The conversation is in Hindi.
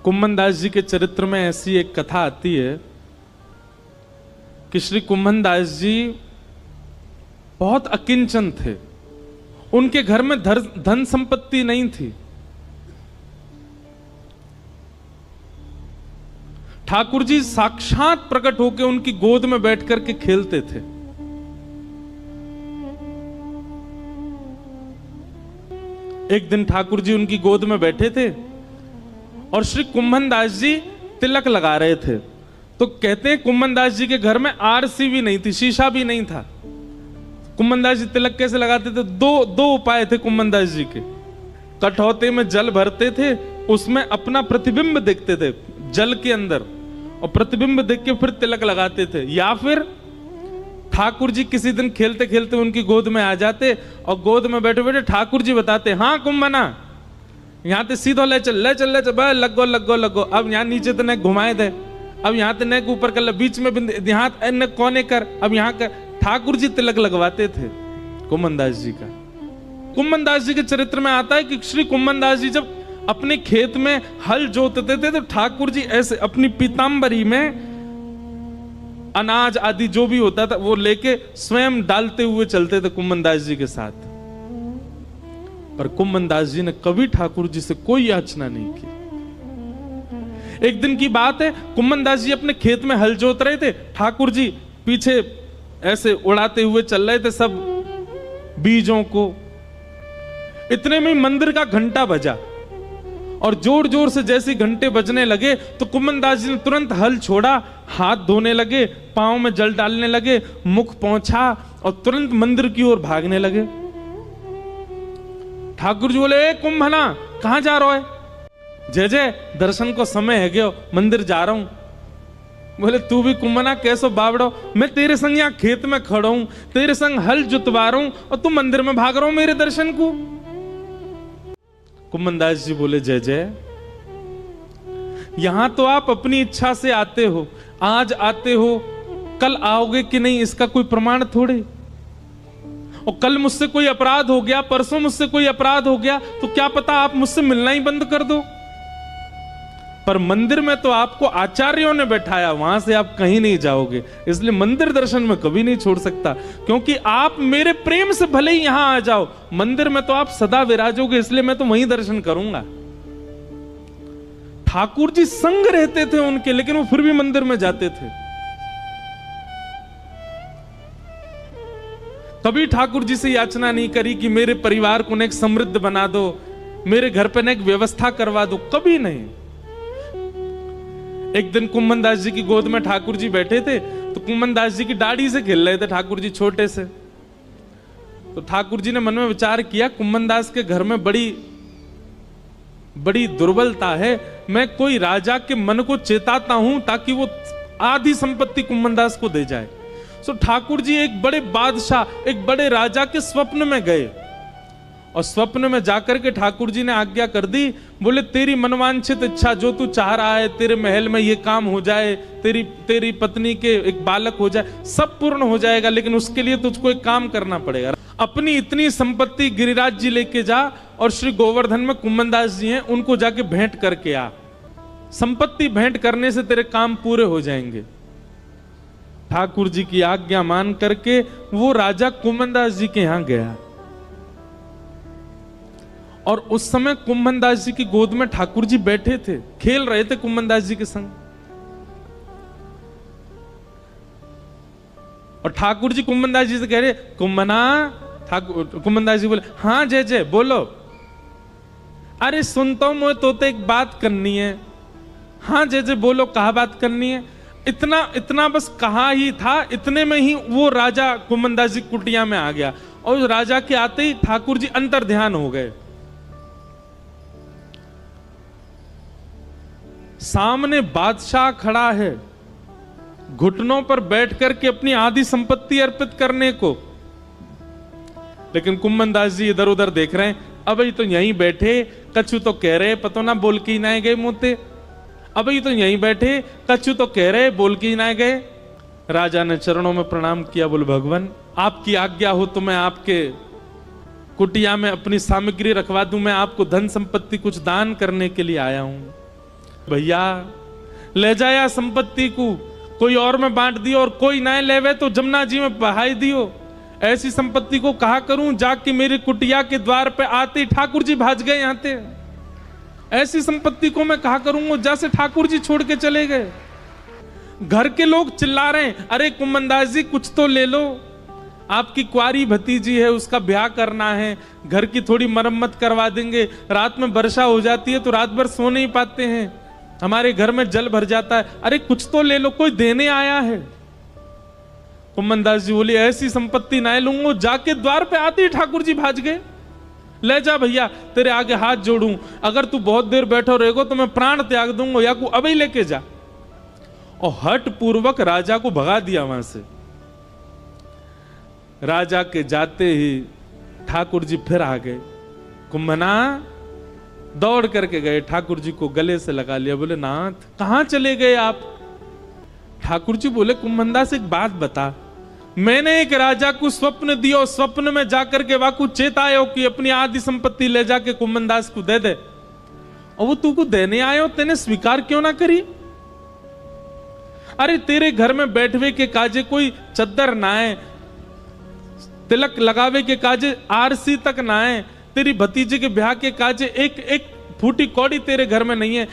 कुम्भन दास जी के चरित्र में ऐसी एक कथा आती है कि श्री कुम्भन दास जी बहुत अकिंचन थे। उनके घर में धन संपत्ति नहीं थी। ठाकुर जी साक्षात प्रकट होकर उनकी गोद में बैठ करके खेलते थे। एक दिन ठाकुर जी उनकी गोद में बैठे थे और श्री कुम्भन दास जी तिलक लगा रहे थे। तो कहते हैं कुम्भन दास जी के घर में आरसी भी नहीं थी, शीशा भी नहीं था। कुम्भन दास जी तिलक कैसे लगाते थे? दो उपाय थे कुम्भन दास जी के। कठौते में जल भरते थे, उसमें अपना प्रतिबिंब देखते थे जल के अंदर, और प्रतिबिंब देख के फिर तिलक लगाते थे। या फिर ठाकुर जी किसी दिन खेलते खेलते उनकी गोद में आ जाते और गोद में बैठे बैठे ठाकुर जी बताते, हाँ कुम्भना यहाँ ते सीधो ले चल लगो। अब यहाँ नीचे तो नेक घुमाए दे, अब यहाँ ते नेक ऊपर कर ले, बीच में यहाँ नेक कोने कर, अब यहाँ कर। ठाकुर जी तिलक लगवाते थे कुम्भन दास जी का। कुम्भन दास जी के चरित्र में आता है कि श्री कुम्भन दास जी जब अपने खेत में हल जोतते थे तो ठाकुर जी ऐसे अपनी पीतांबरी में अनाज आदि जो भी होता था वो लेके स्वयं डालते हुए चलते थे कुम्भन दास जी के साथ। पर कुम्भन दास जी ने कभी ठाकुर जी से कोई याचना नहीं की। एक दिन की बात है, कुम्भन दास जी अपने खेत में हल जोत रहे थे, ठाकुर जी पीछे ऐसे उड़ाते हुए चल रहे थे सब बीजों को। इतने में मंदिर का घंटा बजा और जोर जोर से जैसे घंटे बजने लगे तो कुम्भन दास जी ने तुरंत हल छोड़ा, हाथ धोने लगे, पांव में जल डालने लगे, मुख पोंछा और तुरंत मंदिर की ओर भागने लगे। ठाकुर जी बोले, कुंभना कहां जा रहा है? जय जय दर्शन को समय है गयो, मंदिर जा रहा हूं। बोले, तू भी कुंभना कैसो बावड़ो, मैं तेरे संग यहाँ खेत में खड़ा हूं, तेरे संग हल जुतवा रहा हूं और तू मंदिर में भाग रहा हूं मेरे दर्शन को। कुम्भन दास जी बोले, जय जय यहां तो आप अपनी इच्छा से आते हो, आज आते हो, कल आओगे कि नहीं इसका कोई प्रमाण थोड़े। और कल मुझसे कोई अपराध हो गया, परसों मुझसे कोई अपराध हो गया तो क्या पता आप मुझसे मिलना ही बंद कर दो। पर मंदिर में तो आपको आचार्यों ने बैठाया, वहां से आप कहीं नहीं जाओगे, इसलिए मंदिर दर्शन में कभी नहीं छोड़ सकता। क्योंकि आप मेरे प्रेम से भले ही यहां आ जाओ, मंदिर में तो आप सदा विराजोगे, इसलिए मैं तो वहीं दर्शन करूंगा। ठाकुर जी संग रहते थे उनके, लेकिन वो फिर भी मंदिर में जाते थे। कभी ठाकुर जी से याचना नहीं करी कि मेरे परिवार को नेक समृद्ध बना दो, मेरे घर पे नेक व्यवस्था करवा दो, कभी नहीं। एक दिन कुम्भन दास जी की गोद में ठाकुर जी बैठे थे तो कुम्भन दास जी की दाढ़ी से खेल रहे थे ठाकुर जी छोटे से। तो ठाकुर जी ने मन में विचार किया, कुम्भन दास के घर में बड़ी दुर्बलता है, मैं कोई राजा के मन को चेताता हूं ताकि वो आधी संपत्ति कुम्भन दास को दे जाए। सो ठाकुर जी एक बड़े बादशाह, एक बड़े राजा के स्वप्न में गए और स्वप्न में जाकर के ठाकुर जी ने आज्ञा कर दी, बोले तेरी मनवांछित इच्छा जो तू चाह रहा है, तेरे महल में ये काम हो जाए, तेरी पत्नी के एक बालक हो जाए, सब पूर्ण हो जाएगा, लेकिन उसके लिए तुझको एक काम करना पड़ेगा। अपनी इतनी संपत्ति गिरिराज जी लेके जा और श्री गोवर्धन में कुम्भन दास जी हैं उनको जाके भेंट करके आ, संपत्ति भेंट करने से तेरे काम पूरे हो जाएंगे। ठाकुर जी की आज्ञा मान करके वो राजा कुम्भन दास जी के यहां गया और उस समय कुम्भन दास जी की गोद में ठाकुर जी बैठे थे, खेल रहे थे कुम्भन दास जी के संग। और ठाकुर जी कुम्भन दास जी से कह रहे, कुम्भना। कुम्भन दास जी बोले, हाँ जय जय बोलो। अरे सुनता हूं मैं तो एक बात करनी है। हाँ जय जय बोलो, कहा बात करनी है? इतना बस कहा ही था, इतने में ही वो राजा कुम्भन दास जी कुटिया में आ गया और उस राजा के आते ही ठाकुर जी अंतर ध्यान हो गए। सामने बादशाह खड़ा है, घुटनों पर बैठ करके अपनी आधी संपत्ति अर्पित करने को, लेकिन कुम्भन दास जी इधर उधर देख रहे हैं। अब ये तो यहीं बैठे, कछु तो कह रहे, पतो ना बोल के ही ना गए मुंहते। अब ये तो यहीं बैठे, कछु तो कह रहे, बोल के ही ना गए। राजा ने चरणों में प्रणाम किया, बोले भगवान आपकी आज्ञा हो तो मैं आपके कुटिया में अपनी सामग्री रखवा दूं, मैं आपको धन संपत्ति कुछ दान करने के लिए आया हूं। भैया ले जाया संपत्ति को, कोई और में बांट दियो, और कोई ना लेवे तो जमुना जी में बहाई दियो। ऐसी संपत्ति को कहा करूं, जाके मेरी कुटिया के द्वार पे आते ठाकुर जी भाज गए यहाँ थे। ऐसी संपत्ति को मैं कहा करूंगा, जैसे ठाकुर जी छोड़ के चले गए। घर के लोग चिल्ला रहे हैं, अरे कुम्मनदास जी कुछ तो ले लो, आपकी कुआरी भतीजी है, उसका ब्याह करना है, घर की थोड़ी मरम्मत करवा देंगे। रात में वर्षा हो जाती है तो रात भर सो नहीं पाते हैं, हमारे घर में जल भर जाता है, अरे कुछ तो ले लो, कोई देने आया है। कुम्मनदास जी बोले, ऐसी संपत्ति ना लूंगा। जाके द्वार पे आते ही ठाकुर जी भाज गए। ले जा भैया, तेरे आगे हाथ जोड़ूं, अगर तू बहुत देर बैठो रहेगो तो मैं प्राण त्याग दूंगा, या को अभी लेके जा। और हट पूर्वक राजा को भगा दिया वहां से। राजा के जाते ही ठाकुर जी फिर आ गए। कुम्भना दौड़ करके गए, ठाकुर जी को गले से लगा लिया, बोले नाथ कहां चले गए आप? ठाकुर जी बोले, कुम्भनदास एक बात बता, मैंने एक राजा को स्वप्न दियो, स्वप्न में जाकर के वाकू चेतायो कि अपनी आधी संपत्ति ले जाके कुम्भनदास को दे दे, और वो तू को देने आयो, तेने स्वीकार क्यों ना करी? अरे तेरे घर में बैठवे के काजे कोई चद्दर ना है, तिलक लगावे के काजे आरसी तक ना है, तेरी भतीजे के ब्याह के काजे एक एक फूटी कौड़ी तेरे घर में नहीं है।